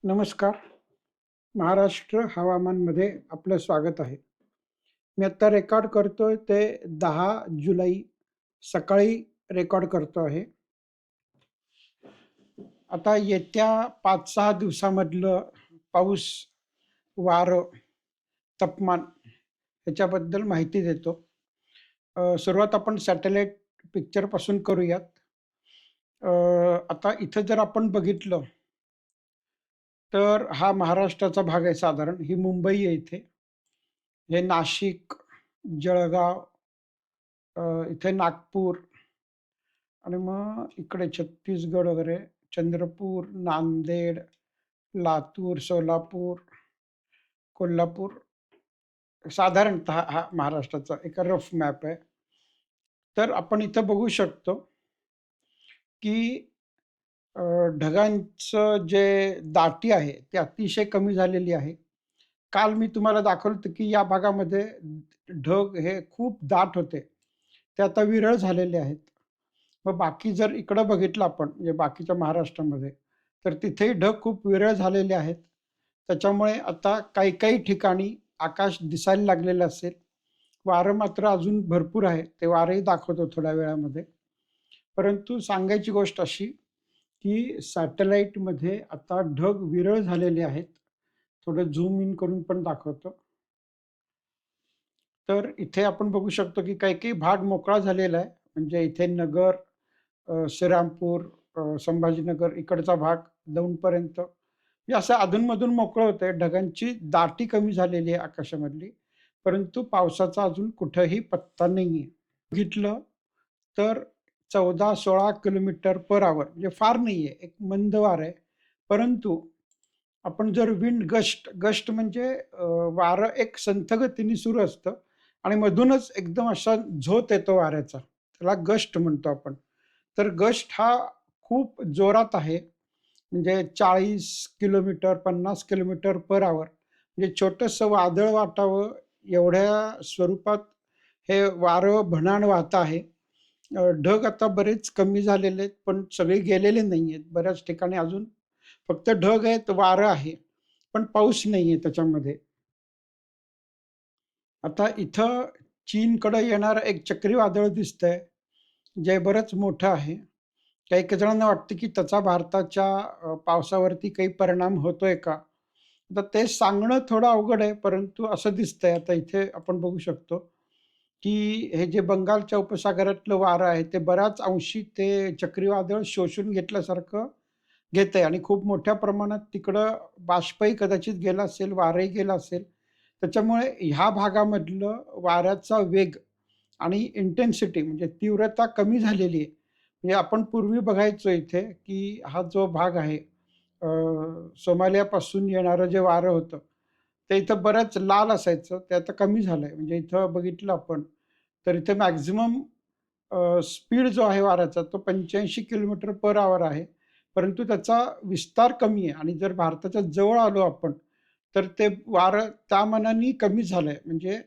नमस्कार. महाराष्ट्र हवामानमध्ये आपलं स्वागत आहे. मी आत्ता रेकॉर्ड करतोय ते 10 जुलै सकाळी रेकॉर्ड करतो आहे. आता येत्या 5-6 दिवसामधलं पाऊस, वारं, तापमान ह्याच्याबद्दल माहिती देतो. सुरुवात आपण सॅटेलाईट पिक्चरपासून करूयात. अ, आता इथं जर आपण बघितलं, तर हा महाराष्ट्राचा भाग आहे साधारण. ही मुंबई आहे इथे. हे नाशिक, जळगाव, इथे नागपूर आणि मग इकडे छत्तीसगड वगैरे, चंद्रपूर, नांदेड, लातूर, सोलापूर, कोल्हापूर साधारणतः हा महाराष्ट्राचा एक रफ मॅप आहे. तर आपण इथं बघू शकतो, की अ, ढगांचं जे दाटी आहे, ती अतिशय कमी झालेली आहे. काल मी तुम्हाला दाखवलं होतं, की या भागामध्ये ढग हे खूप दाट होते. ते आता विरळ झालेले आहेत. मग बाकी जर इकडं बघितलं आपण म्हणजे बाकीच्या महाराष्ट्रामध्ये, तर तिथेही ढग खूप विरळ झालेले आहेत. त्याच्यामुळे आता काही-काही ठिकाणी आकाश दिसायला लागलेलं असेल. वारं मात्र अजून भरपूर आहे. ते वारंही दाखवतो थोड्या वेळामध्ये. परंतु सांगायची गोष्ट अशी, की सॅटेलाईटमध्ये आता ढग विरळ झालेले आहेत. थोडं झूम इन करून पण दाखवतो. तर इथे आपण बघू शकतो, की काही-काही भाग मोकळा झालेला आहे. म्हणजे इथे नगर, श्रीरामपूर, संभाजीनगर इकडचा भाग दौंडपर्यंत म्हणजे असं अधून-मधून मोकळं होतंय. ढगांची दाटी कमी झालेली आहे आकाशामधली. परंतु पावसाचा अजून कुठेही पत्ता नाहीये. बघितलं तर 14-16 किलोमीटर पर अवर म्हणजे फार नाहीये. एक मंद वारं आहे. परंतु आपण जर विंड गस्ट, गस्ट म्हणजे वारं एक संथ गतीने सुरू असतं आणि मधूनच एकदम असा झोत येतो वाऱ्याचा. त्याला गस्ट म्हणतो आपण. तर गस्ट हा खूप जोरात आहे. म्हणजे 40 किलोमीटर, 50 किलोमीटर पर अवर म्हणजे छोटंसं वादळ वाटावं एवढ्या स्वरूपात हे वारं भणाण वाहत आहे. ढग आता बरेच कमी झालेले आहेत, पण सगळे गेलेले नाहीयेत. बऱ्याच ठिकाणी अजून फक्त ढग आहेत, वारं आहे, पण पाऊस नाहीये त्याच्यामध्ये. आता इथं चीनकडं येणारं एक चक्रीवादळ दिसतंय, जे बरंच मोठं आहे. काही-काही जणांना वाटतं, की त्याचा भारताच्या पावसावरती काही परिणाम होतोय का? आता ते सांगणं थोडं अवघड आहे, परंतु असं दिसतंय आता इथे आपण बघू शकतो, की हे जे बंगालच्या उपसागरातलं वारं आहे, ते बऱ्याच अंशी ते चक्रीवादळ शोषून घेतल्यासारखं घेतंय आणि खूप मोठ्या प्रमाणात तिकडं बाष्पही कदाचित गेला असेल, वारंही गेलं असेल. त्याच्यामुळे ह्या भागामधलं वाऱ्याचा वेग आणि इंटेन्सिटी म्हणजे तीव्रता कमी झालेली आहे. म्हणजे आपण पूर्वी बघायचो इथे, की हा जो भाग आहे अ, सोमालियापासून येणारं जे वारं होतं, ते इथं बरंच लाल असायचं. ते आता कमी झालंय. म्हणजे इथं बघितलं आपण, तर इथे मॅक्सिमम स्पीड जो आहे वाऱ्याचा तो 85 किलोमीटर पर अवर आहे. परंतु त्याचा विस्तार कमी आहे आणि जर भारताच्या जवळ आलो आपण, तर ते वारं त्या मानाने कमी झालंय. म्हणजे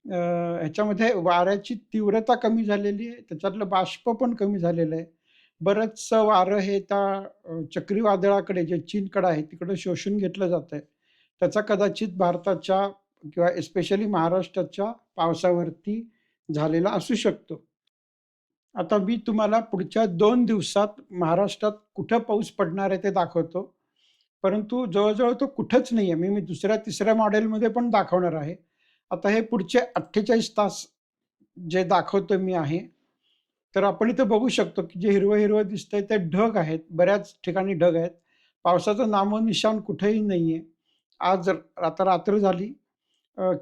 ह्याच्यामध्ये वाऱ्याची तीव्रता कमी झालेली आहे. त्याच्यातलं बाष्प पण कमी झालेलं आहे. बरंचसं वारं हे त्या चक्रीवादळाकडे जे चीनकडे आहे तिकडं शोषून घेतलं जातंय. त्याचा कदाचित भारताच्या किंवा एस्पेशली महाराष्ट्राच्या पावसावरती झालेला असू शकतो. आता मी तुम्हाला पुढच्या 2 दिवसात महाराष्ट्रात कुठं पाऊस पडणार आहे ते दाखवतो. परंतु जवळ-जवळ तो कुठंच नाहीये. मी दुसऱ्या-तिसऱ्या मॉडेलमध्ये पण दाखवणार आहे. आता हे पुढचे 48 तास जे दाखवतो मी आहे. तर आपण इथं बघू शकतो, की जे हिरवं-हिरवं दिसतंय ते ढग आहेत. बऱ्याच ठिकाणी ढग आहेत. पावसाचं नामोनिशाण कुठेही नाहीये. आज आता रात्र झाली.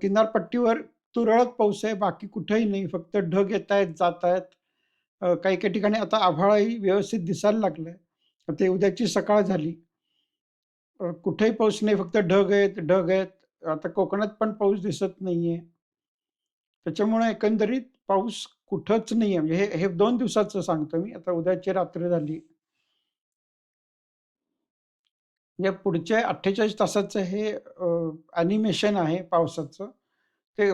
किनारपट्टीवर तुरळक पाऊस आहे. बाकी कुठेही नाही. फक्त ढग येतायत, जातायत. काही-काही ठिकाणी आता आभाळही व्यवस्थित दिसायला लागलंय. ते उद्याची सकाळ झाली. कुठेही पाऊस नाही. फक्त ढग आहेत, ढग आहेत. आता कोकणात पण पाऊस दिसत नाहीये. त्याच्यामुळे एकंदरीत पाऊस कुठंच नाहीये. म्हणजे हे हे 2 दिवसाचं सांगतो मी. आता उद्याची रात्र झाली. म्हणजे पुढचे 48 तासाचं हे ॲनिमेशन आहे पावसाचं. ते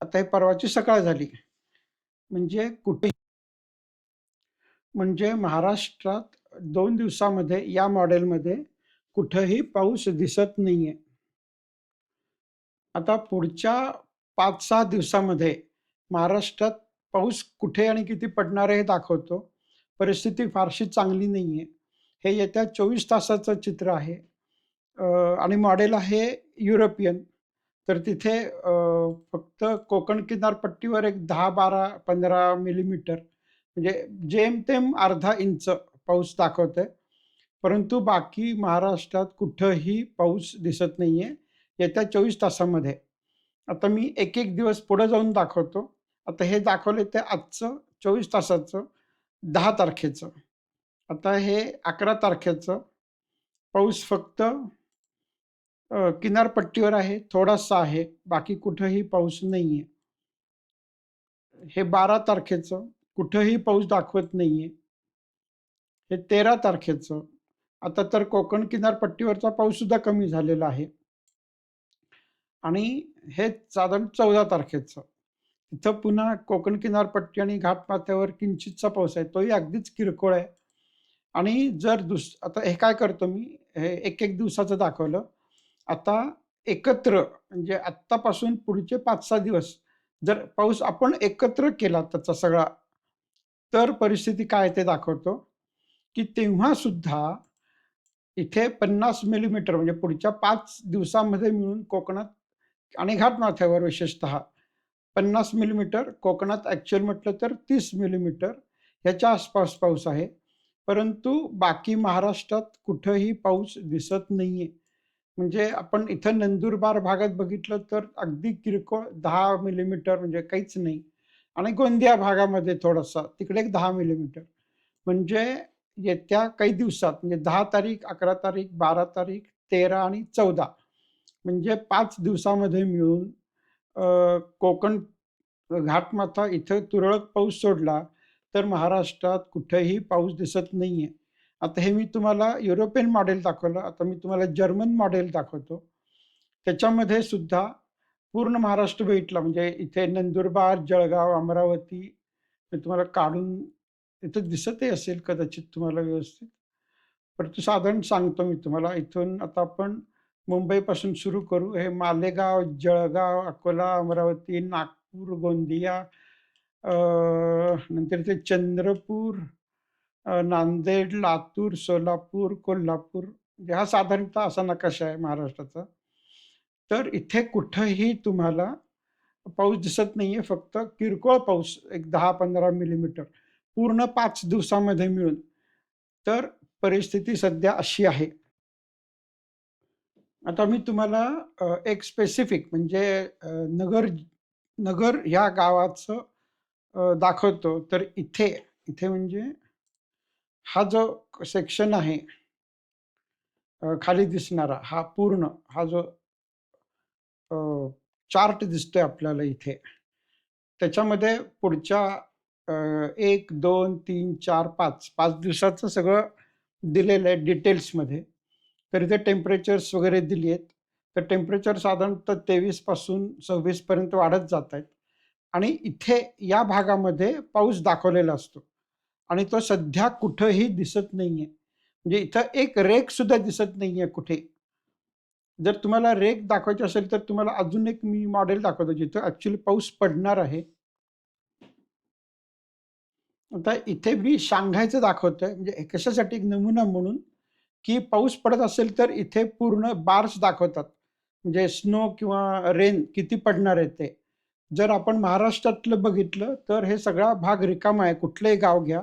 आता हे परवाची सकाळ झाली. म्हणजे कुठे म्हणजे महाराष्ट्रात 2 दिवसामध्ये या मॉडेलमध्ये कुठंही पाऊस दिसत नाहीये. आता पुढच्या 5-6 दिवसामध्ये महाराष्ट्रात पाऊस कुठे आणि किती पडणार आहे हे दाखवतो. परिस्थिती फारशी चांगली नाहीये. हे येत्या 24 तासाचं चित्र आहे. अ, आणि मॉडेल आहे युरोपियन. तर तिथे फक्त कोकण किनारपट्टीवर एक 10, 12, 15 मिलीमीटर म्हणजे जेमतेम अर्धा इंच पाऊस दाखवतंय. परंतु बाकी महाराष्ट्रात कुठंही पाऊस दिसत नाहीये येत्या 24 तासामध्ये. आता मी एक-एक दिवस पुढे जाऊन दाखवतो. आता हे दाखवले ते आजचं 24 तासाचं 10 तारखेचं. आता हे 11 तारखेचं पाऊस फक्त किनारपट्टीवर आहे, थोडासा आहे, बाकी कुठेही पाऊस नाहीये. हे 12 तारखेचं कुठेही पाऊस दाखवत नाहीये. हे 13 तारखेचं. आता तर कोकण किनारपट्टीवरचा पाऊससुद्धा कमी झालेला आहे. आणि हे साधारण 14 तारखेचं. तिथं पुन्हा कोकण किनारपट्टी आणि घाटमाथ्यावर किंचितचा पाऊस आहे. तोही अगदीच किरकोळ आहे. आणि जर आता हे काय करतो मी, हे एक-एक दिवसाचं दाखवलं. आता एकत्र म्हणजे आत्तापासून पुढचे 5-6 दिवस जर पाऊस आपण एकत्र केला त्याचा सगळा, तर परिस्थिती काय ते दाखवतो, की तेव्हासुद्धा इथे 50 मिलीमीटर म्हणजे पुढच्या 5 दिवसामध्ये मिळून कोकणात आणि घाटमाथ्यावर विशेषतः 50 मिलीमीटर, कोकणात ॲक्चुअल म्हटलं तर 30 मिलीमीटर ह्याच्या आसपास पाऊस आहे. परंतु बाकी महाराष्ट्रात कुठंही पाऊस दिसत नाहीये. म्हणजे आपण इथं नंदुरबार भागात बघितलं तर अगदी किरकोळ 10 मिलीमीटर म्हणजे काहीच नाही. आणि गोंदिया भागामध्ये थोडासा, तिकडे एक 10 मिलीमीटर. म्हणजे येत्या काही दिवसात म्हणजे 10 तारीख, 11 तारीख, 12 तारीख, 13 आणि 14 म्हणजे 5 दिवसामध्ये मिळून कोकण घाटमाथा इथं तुरळक पाऊस सोडला, तर महाराष्ट्रात कुठेही पाऊस दिसत नाहीये. आता हे मी तुम्हाला युरोपियन मॉडेल दाखवलं. आता मी तुम्हाला जर्मन मॉडेल दाखवतो. त्याच्यामध्ये सुद्धा पूर्ण महाराष्ट्र बघितला म्हणजे इथे नंदुरबार, जळगाव, अमरावती मी तुम्हाला काढून इथं दिसतही असेल कदाचित तुम्हाला व्यवस्थित. परंतु साधारण सांगतो मी तुम्हाला. इथून आता आपण मुंबईपासून सुरू करू. हे मालेगाव, जळगाव, अकोला, अमरावती, नागपूर, गोंदिया, अ, नंतर इथे चंद्रपूर, नांदेड, लातूर, सोलापूर, कोल्हापूर म्हणजे हा साधारणतः असा नकाशा आहे महाराष्ट्राचा. तर इथे कुठंही तुम्हाला पाऊस दिसत नाहीये. फक्त किरकोळ पाऊस एक 10-15 मिलीमीटर पूर्ण 5 दिवसामध्ये मिळून. तर परिस्थिती सध्या अशी आहे. आता मी तुम्हाला एक स्पेसिफिक म्हणजे अ, नगर नगर ह्या गावाचं दाखवतो. तर इथे इथे म्हणजे हा जो सेक्शन आहे खाली दिसणारा हा पूर्ण हा जो अ, चार्ट दिसतोय आपल्याला इथे. त्याच्यामध्ये पुढच्या 1, 2, 3, 4, 5, 5 दिवसाचं सगळं दिलेलं आहे डिटेल्समध्ये. तर इथे टेम्परेचर्स वगैरे दिली आहेत. तर टेम्परेचर साधारणतः 23 पासून 26 पर्यंत वाढत जात आहेत. आणि इथे या भागामध्ये पाऊस दाखवलेला असतो आणि तो सध्या कुठंही दिसत नाहीये. म्हणजे इथं एक रेघसुद्धा दिसत नाहीये कुठे. जर तुम्हाला रेघ दाखवायची असेल, तर तुम्हाला अजून एक मी मॉडेल दाखवतो, जिथं ॲक्चुअली पाऊस पडणार आहे. आता इथे मी शांघायचं दाखवतोय, म्हणजे हे कशासाठी एक नमुना म्हणून, की पाऊस पडत असेल, तर इथे पूर्ण बार्स दाखवतात. म्हणजे स्नो किंवा रेन किती पडणार आहे ते. जर आपण महाराष्ट्रातलं बघितलं, तर हे सगळा भाग रिकामा आहे. कुठलंही गाव घ्या.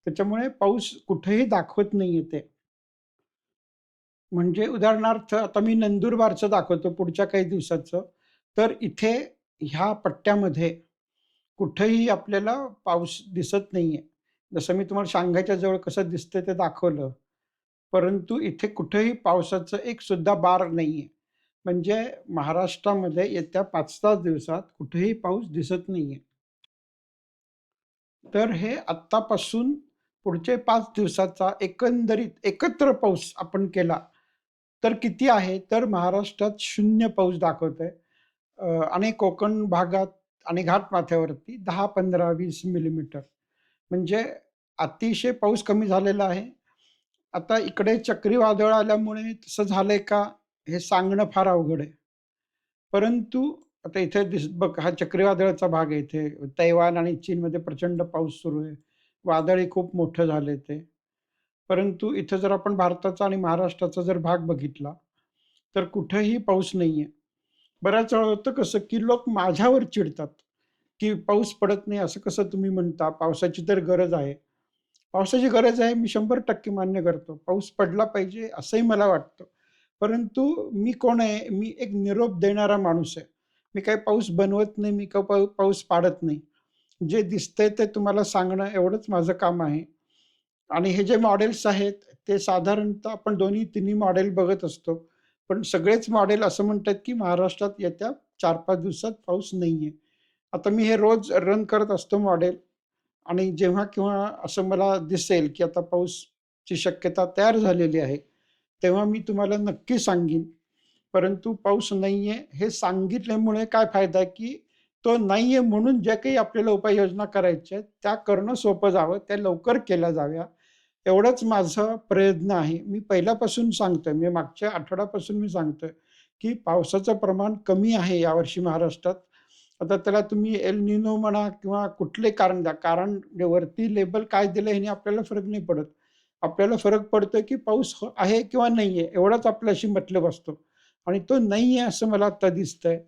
त्याच्यामुळे पाऊस कुठेही दाखवत नाहीये ते. म्हणजे उदाहरणार्थ आता मी नंदुरबारचं दाखवतो पुढच्या काही दिवसाचं. तर इथे ह्या पट्ट्यामध्ये कुठेही आपल्याला पाऊस दिसत नाहीये. जसं मी तुम्हाला शांघायच्या जवळ कसं दिसतंय ते दाखवलं. परंतु इथे कुठेही पावसाचं एक सुद्धा बार नाहीये. म्हणजे महाराष्ट्रामध्ये येत्या 5-6 दिवसात कुठेही पाऊस दिसत नाहीये. तर हे आत्तापासून पुढचे 5 दिवसाचा एकंदरीत एकत्र पाऊस आपण केला, तर किती आहे? तर महाराष्ट्रात 0 पाऊस दाखवतंय. आणि कोकण भागात आणि घाटमाथ्यावरती 10, 15, 20 मिलीमीटर. म्हणजे अतिशय पाऊस कमी झालेला आहे आता इकडे चक्रीवादळ आल्यामुळे तसं झालंय का, हे सांगणं फार अवघड आहे. परंतु आता इथे बघ हा चक्रीवादळाचा भाग आहे इथे. तैवान आणि चीनमध्ये प्रचंड पाऊस सुरू आहे. वादळही खूप मोठं झालंय ते. परंतु इथे जर आपण भारताचा आणि महाराष्ट्राचा जर भाग बघितला, तर कुठेही पाऊस नाहीये. बऱ्याच वेळा होतं कसं, की लोक माझ्यावर चिडतात, की पाऊस पडत नाही असं कसं तुम्ही म्हणता? पावसाची तर गरज आहे. पावसाची गरज आहे, मी 100% मान्य करतो. पाऊस पडला पाहिजे असंही मला वाटतं. परंतु मी कोण आहे? मी एक निरोप देणारा माणूस आहे. मी काही पाऊस बनवत नाही, मी काही पाऊस पाडत नाही. जे दिसतंय ते तुम्हाला सांगणं एवढंच माझं काम आहे. आणि हे जे मॉडेल्स आहेत, ते साधारणतः आपण दोन्ही तिन्ही मॉडेल बघत असतो. पण सगळेच मॉडेल असं म्हणतात, की महाराष्ट्रात येत्या 4-5 दिवसात पाऊस नाहीये. आता मी हे रोज रन करत असतो मॉडेल आणि जेव्हा केव्हा असं मला दिसेल, की आता पाऊसची शक्यता तयार झालेली आहे, तेव्हा मी तुम्हाला नक्की सांगीन. परंतु पाऊस नाहीये हे सांगितल्यामुळे काय फायदा आहे, की तो नाहीये म्हणून ज्या काही आपल्याला उपाययोजना करायच्या आहेत, त्या करणं सोपं जावं, त्या लवकर केल्या जाव्या. एवढाच माझा प्रयत्न आहे. मी पहिल्यापासून सांगतोय, मी मागच्या आठवड्यापासून मी सांगतोय, की पावसाचं प्रमाण कमी आहे यावर्षी महाराष्ट्रात. आता त्याला तुम्ही एल निनो म्हणा किंवा कुठले कारण द्या. कारण वरती लेबल काय दिलं ह्याने आपल्याला फरक नाही पडत. आपल्याला फरक पडतोय, की पाऊस आहे किंवा नाहीये एवढाच आपल्याशी मतलब असतो आणि तो नाहीये असं मला आता दिसतंय.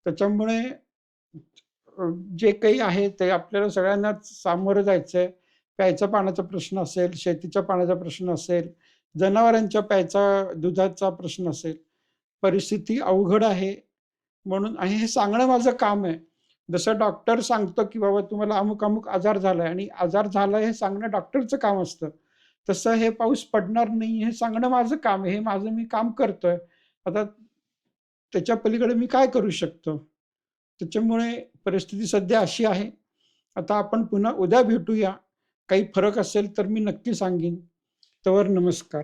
त्याच्यामुळे जे काही आहे ते आपल्याला सगळ्यांनाच सामोरं जायचंय. प्यायच्या पाण्याचा प्रश्न असेल, शेतीच्या पाण्याचा प्रश्न असेल, जनावरांच्या प्यायचा दुधाचा प्रश्न असेल. परिस्थिती अवघड आहे म्हणून आणि हे सांगणं माझं काम आहे. जसं डॉक्टर सांगतो, की बाबा तुम्हाला अमुक-अमुक आजार झालाय आणि आजार झालाय हे सांगणं डॉक्टरचं काम असतं. तसं हे पाऊस पडणार नाही हे सांगणं माझं काम आहे. हे माझं मी काम करतोय. आता त्याच्या पलीकडे मी काय करू शकतो? त्याच्यामुळे परिस्थिती सध्या अशी आहे. आता आपण पुन्हा उद्या भेटूया. काही फरक असेल तर मी नक्की सांगीन. तोवर नमस्कार.